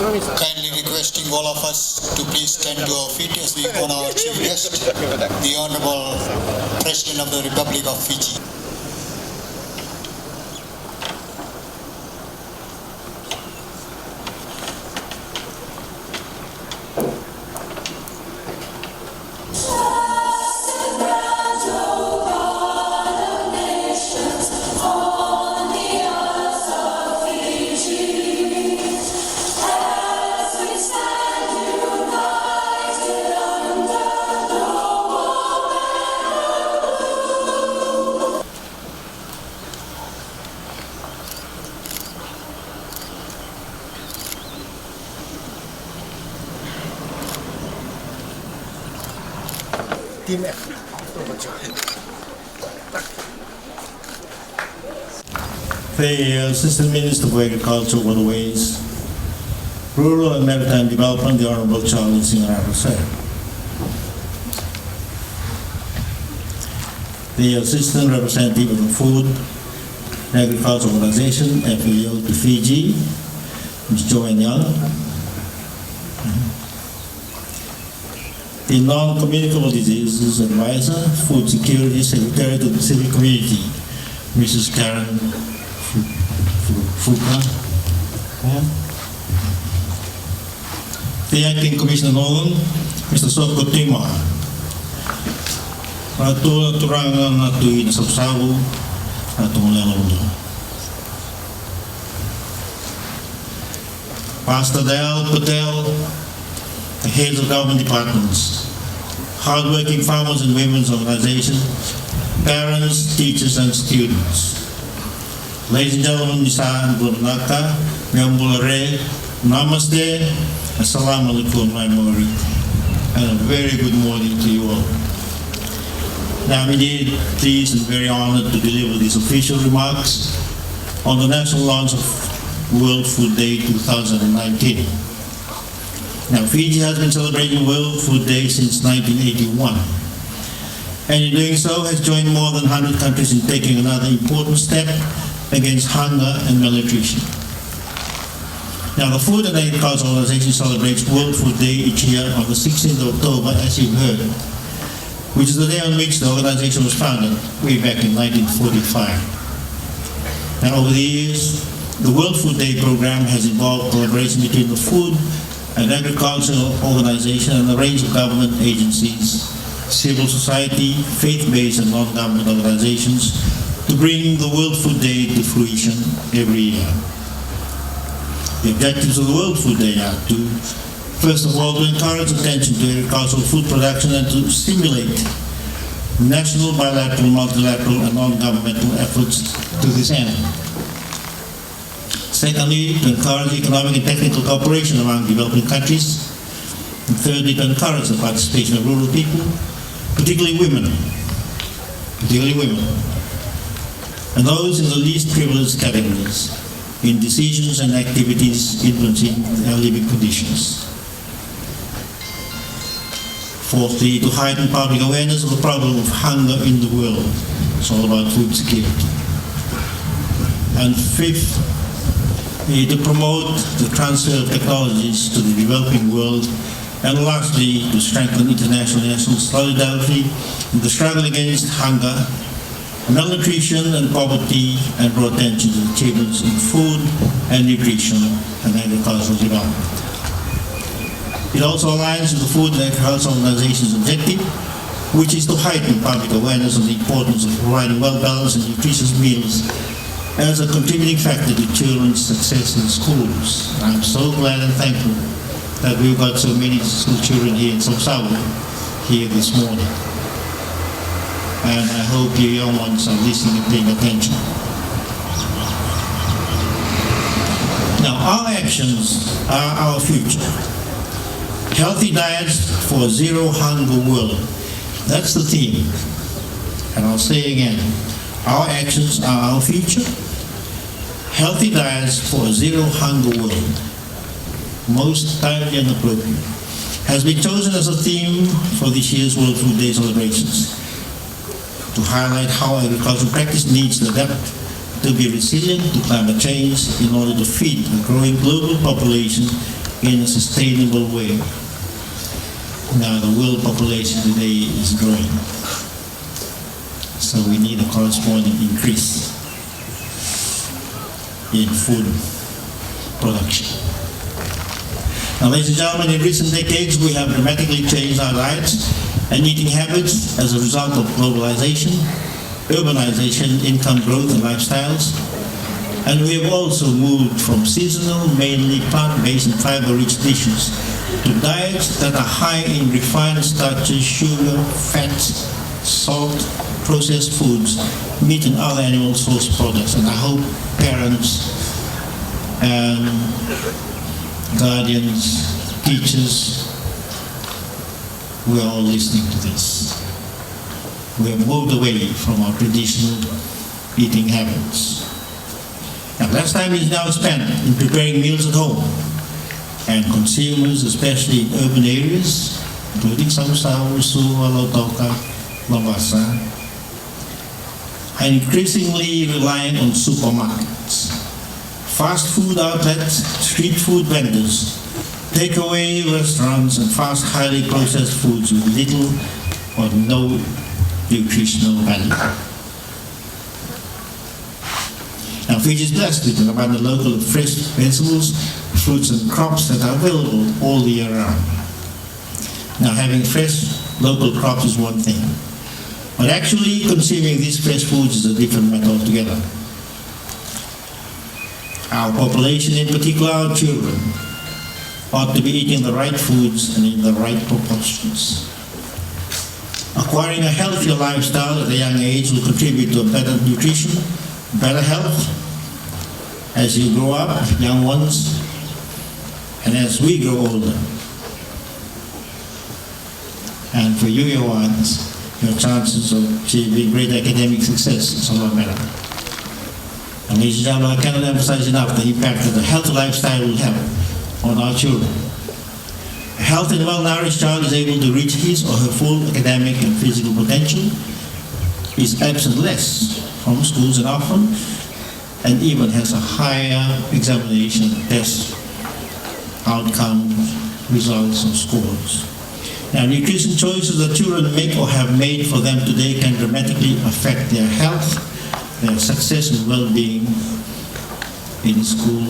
Kindly requesting all of us to please stand to our feet as we honor our chief guest, the Honorable President of the Republic of Fiji. The Assistant Minister for Agriculture, Waterways, Rural and Maritime Development, the Honourable Charles Singh. The Assistant Representative of the Food and Agriculture Organization, FAO to Fiji, Ms. Joanne Young. The Non-Communicable Diseases Advisor, Food Security Secretary to the Pacific Community, Mrs. Karen Fuka. The Acting Commissioner Northern, Mr. Soko Tima. Ratu Turangan Natu in Savusavu, Ratu Mulelonda. Pastor Dayal Patel, the heads of government departments, hardworking farmers and women's organizations, parents, teachers, and students. Ladies and gentlemen, Nisa and Burnaka, Nyambulare, Namaste, Assalamu alaikum, my Mori, and a very good morning to you all. Now, I'm indeed pleased and very honored to deliver these official remarks on the national launch of World Food Day 2019. Now, Fiji has been celebrating World Food Day since 1981, and in doing so has joined more than 100 countries in taking another important step against hunger and malnutrition. Now, the Food and Agriculture Organization celebrates World Food Day each year on the 16th of October, as you've heard, which is the day on which the organization was founded, way back in 1945. Now, over the years, the World Food Day program has involved collaboration between the Food and Agricultural Organization and a range of government agencies, civil society, faith-based and non-government organizations to bring the World Food Day to fruition every year. The objectives of the World Food Day are to, first of all, to encourage attention to agricultural food production and to stimulate national, bilateral, multilateral and non-governmental efforts to this end. Secondly, to encourage economic and technical cooperation among developing countries. And thirdly, to encourage the participation of rural people, particularly women, and those in the least privileged categories in decisions and activities influencing their living conditions. Fourthly, to heighten public awareness of the problem of hunger in the world. It's all about food security. And fifth, to promote the transfer of technologies to the developing world, and lastly, to strengthen international national solidarity in the struggle against hunger, malnutrition and poverty, and draw attention to achievements in food and nutrition and agricultural development. It also aligns with the Food and Agricultural Organization's objective, which is to heighten public awareness of the importance of providing well-balanced and nutritious meals as a contributing factor to children's success in schools. I'm so glad and thankful that we've got so many school children here in Savusavu here this morning. And I hope your young ones are listening and paying attention. Now, our actions are our future. Healthy diets for a zero hunger world. That's the theme. And I'll say again, our actions are our future. Healthy diets for a zero hunger world. Most timely and appropriate. Has been chosen as a theme for this year's World Food Day celebrations, to highlight how agricultural practice needs to adapt to be resilient to climate change in order to feed a growing global population in a sustainable way. Now the world population today is growing, so we need a corresponding increase in food production. Now, ladies and gentlemen, in recent decades we have dramatically changed our diets and eating habits as a result of globalization, urbanization, income growth and lifestyles. And we have also moved from seasonal, mainly plant-based and fiber-rich dishes to diets that are high in refined starches, sugar, fats, salt, processed foods, meat and other animal source products. And I hope parents and guardians, teachers, we are all listening to this. We have moved away from our traditional eating habits. Now, less time is now spent in preparing meals at home, and consumers, especially in urban areas, including Savusavu, Lautoka, Lambasa, are increasingly relying on supermarkets, fast food outlets, street food vendors, takeaway restaurants, and fast, highly processed foods with little or no nutritional value. Now, Fiji is blessed with an abundant local fresh vegetables, fruits and crops that are available all the year round. Now, having fresh local crops is one thing, but actually consuming these fresh foods is a different matter altogether. Our population, in particular our children, ought to be eating the right foods and in the right proportions. Acquiring a healthier lifestyle at a young age will contribute to a better nutrition, better health, as you grow up, young ones, and as we grow older. And for you, young ones, your chances of achieving great academic success is a lot better. And ladies and gentlemen, I cannot emphasize enough the impact that a healthy lifestyle will have on our children. A healthy and well-nourished child is able to reach his or her full academic and physical potential, is absent less from schools and often, and even has a higher examination test outcomes, results, and scores. Now, nutrition choices that children make or have made for them today can dramatically affect their health, their success and well-being in school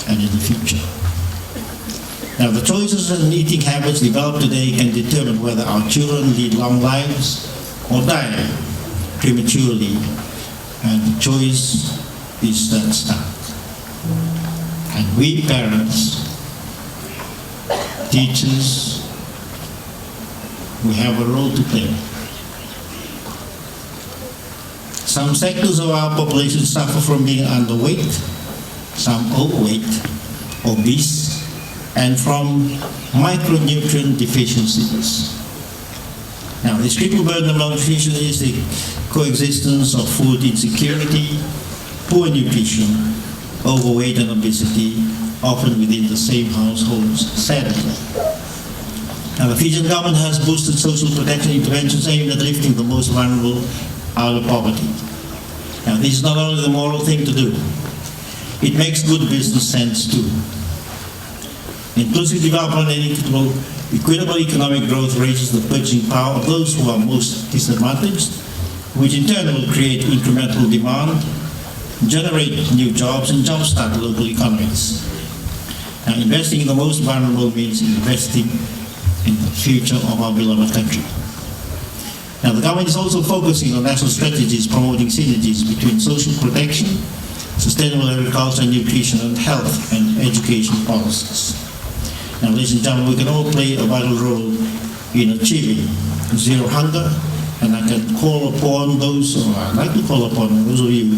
and in the future. Now, the choices and eating habits developed today can determine whether our children lead long lives or die prematurely, and the choice is that stark. And we parents, teachers, we have a role to play. Some sectors of our population suffer from being underweight, some overweight, obese, and from micronutrient deficiencies. Now, this triple burden of malnutrition is the coexistence of food insecurity, poor nutrition, overweight and obesity, often within the same households, sadly. Now, the Fijian government has boosted social protection interventions aimed at lifting the most vulnerable out of poverty. Now, this is not only the moral thing to do, it makes good business sense too. Inclusive development and equitable economic growth raises the purchasing power of those who are most disadvantaged, which in turn will create incremental demand, generate new jobs, and jumpstart local economies. Now, investing in the most vulnerable means investing in the future of our beloved country. Now, the government is also focusing on national strategies promoting synergies between social protection, sustainable agriculture, nutrition, and health and education policies. Now, ladies and gentlemen, we can all play a vital role in achieving zero hunger, and I can call upon those, or I'd like to call upon those of you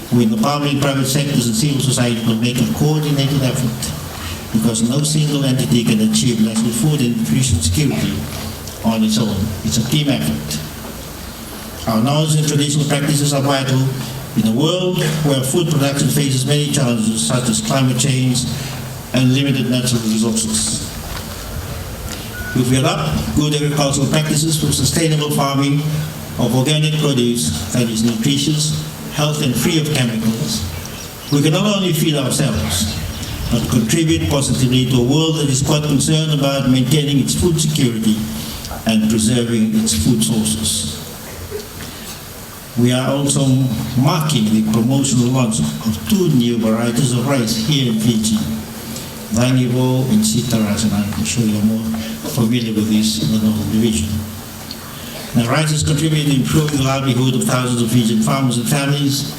who in the public, private sectors, and civil society will make a coordinated effort, because no single entity can achieve national food and nutrition security on its own. It's a team effort. Our knowledge and traditional practices are vital in a world where food production faces many challenges such as climate change and limited natural resources. If we adopt good agricultural practices for sustainable farming of organic produce that is nutritious, healthy, and free of chemicals, we can not only feed ourselves, but contribute positively to a world that is quite concerned about maintaining its food security and preserving its food sources. We are also marking the promotional launch of 2 new varieties of rice here in Fiji, Cagivou and Sitara, and I'm sure you're more familiar with this in the Northern Division. Now, rice has contributed to improving the livelihood of thousands of Fijian farmers and families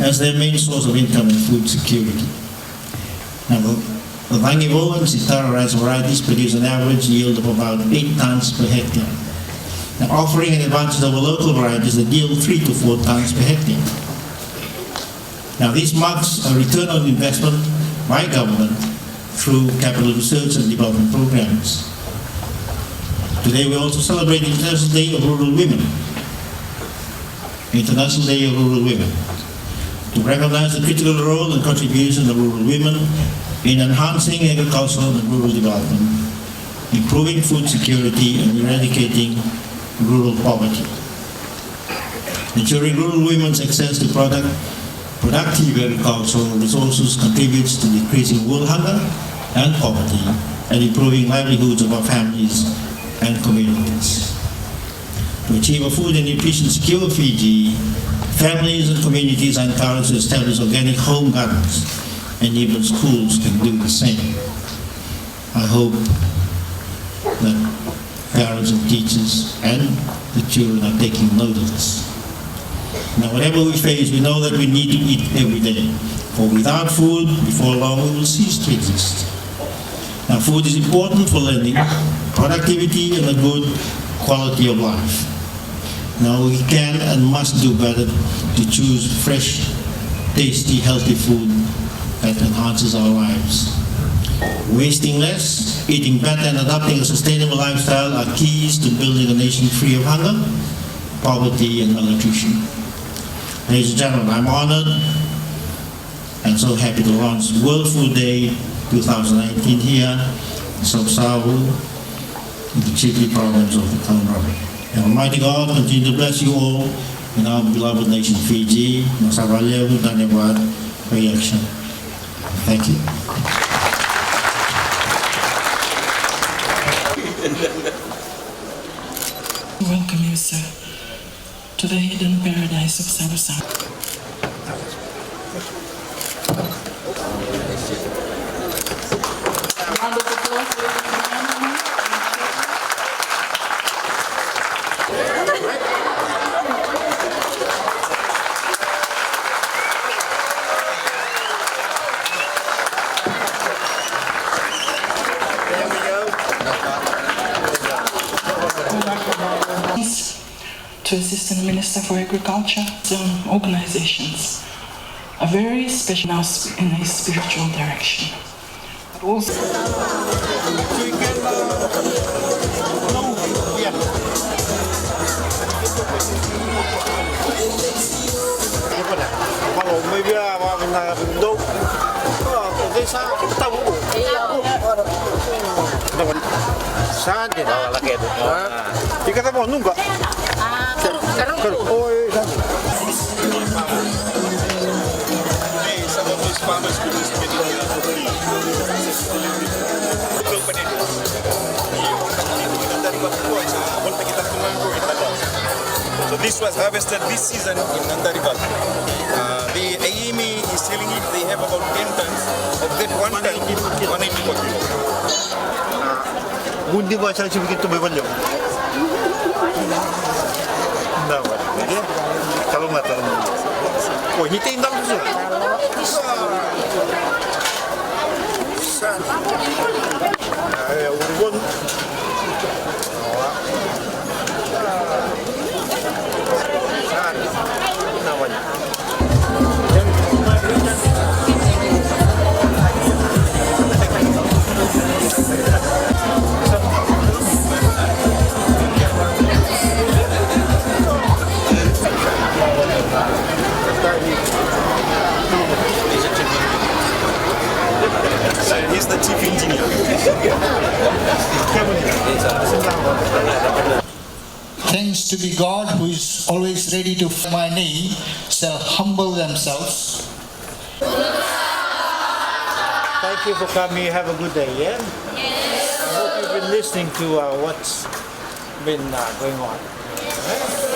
as their main source of income and food security. Now, the Cagivou and Sitara rice varieties produce an average yield of about 8 tons per hectare, now offering an advantage over local varieties that yield 3 to 4 tons per hectare. Now, this marks a return on investment by government through capital research and development programs. Today we also celebrate the International Day of Rural Women. International Day of Rural Women, to recognize the critical role and contribution of rural women in enhancing agricultural and rural development, improving food security and eradicating rural poverty. Ensuring rural women's access to productive agricultural resources contributes to decreasing world hunger and poverty and improving livelihoods of our families and communities. To achieve a food and nutrition secure Fiji, families and communities are encouraged to establish organic home gardens, and even schools can do the same. I hope that parents and teachers and the children are taking note of this. Now, whatever we face, we know that we need to eat every day, for without food, before long we will cease to exist. Now, food is important for learning, productivity, and a good quality of life. Now, we can and must do better to choose fresh, tasty, healthy food that enhances our lives. Wasting less, eating better, and adopting a sustainable lifestyle are keys to building a nation free of hunger, poverty, and malnutrition. Ladies and gentlemen, I'm honored and so happy to launch World Food Day 2019 here in Savusavu, in the Chile province of the Konrote. And Almighty God continue to bless you all in our beloved nation Fiji. Masavaleu, Dhanyavad, Reaction. Thank you. Welcome you, sir, to the hidden paradise of Savusavu. Round of applause, ladies and gentlemen. To Assistant Minister for Agriculture, some organizations are very special now in a spiritual direction. But also some of those farmers could just get So this was harvested this season in Nandarivat. The AEME is telling it they have about 10 tons. Of that 1 ton, 184 kilos. Bundi ba siya begitu bebanyo? Dapat. Jadi kalau nggak terlalu. Oh, ini tinggal tu. Urban. Namanya. He's the chief engineer. Thanks to be God who is always ready to my knee, shall humble themselves. Thank you for coming. Have a good day, yeah? I hope you've been listening to what's been going on. All right?